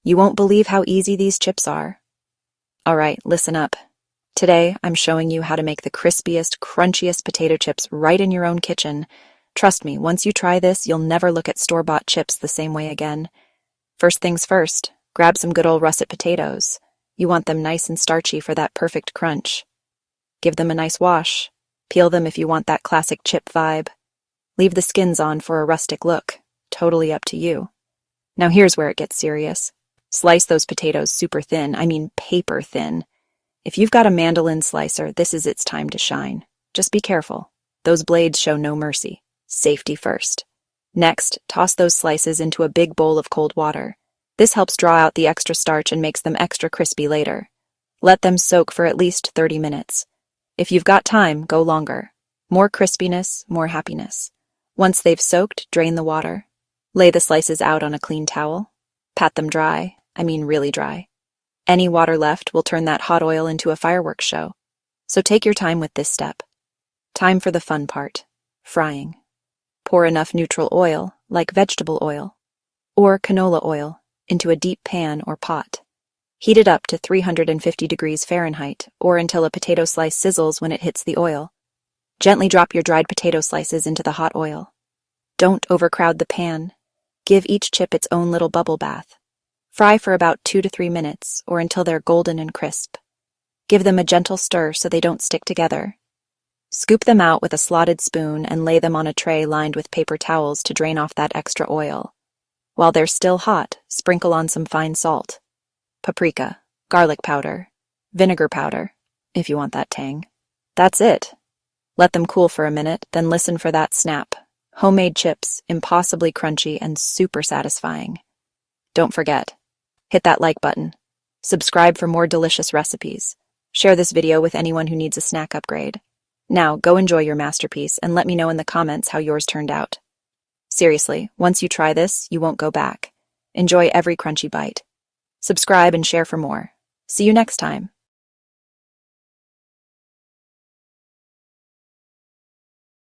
You won't believe how easy these chips are. All right, listen up. Today, I'm showing you how to make the crispiest, crunchiest potato chips right in your own kitchen. Trust me, once you try this, you'll never look at store-bought chips the same way again. First things first, grab some good old russet potatoes. You want them nice and starchy for that perfect crunch. Give them a nice wash. Peel them if you want that classic chip vibe. Leave the skins on for a rustic look. Totally up to you. Now here's where it gets serious. Slice those potatoes super thin, I mean paper thin. If you've got a mandolin slicer, this is its time to shine. Just be careful. Those blades show no mercy. Safety first. Next, toss those slices into a big bowl of cold water. This helps draw out the extra starch and makes them extra crispy later. Let them soak for at least 30 minutes. If you've got time, go longer. More crispiness, more happiness. Once they've soaked, drain the water. Lay the slices out on a clean towel. Pat them dry, I mean really dry. Any water left will turn that hot oil into a fireworks show. So take your time with this step. Time for the fun part, frying. Pour enough neutral oil, like vegetable oil, or canola oil, into a deep pan or pot. Heat it up to 350 degrees Fahrenheit, or until a potato slice sizzles when it hits the oil. Gently drop your dried potato slices into the hot oil. Don't overcrowd the pan. Give each chip its own little bubble bath. Fry for about 2 to 3 minutes, or until they're golden and crisp. Give them a gentle stir so they don't stick together. Scoop them out with a slotted spoon and lay them on a tray lined with paper towels to drain off that extra oil. While they're still hot, sprinkle on some fine salt, paprika, garlic powder, vinegar powder, if you want that tang. That's it. Let them cool for a minute, then listen for that snap. Homemade chips, impossibly crunchy and super satisfying. Don't forget, hit that like button. Subscribe for more delicious recipes. Share this video with anyone who needs a snack upgrade. Now, go enjoy your masterpiece and let me know in the comments how yours turned out. Seriously, once you try this, you won't go back. Enjoy every crunchy bite. Subscribe and share for more. See you next time.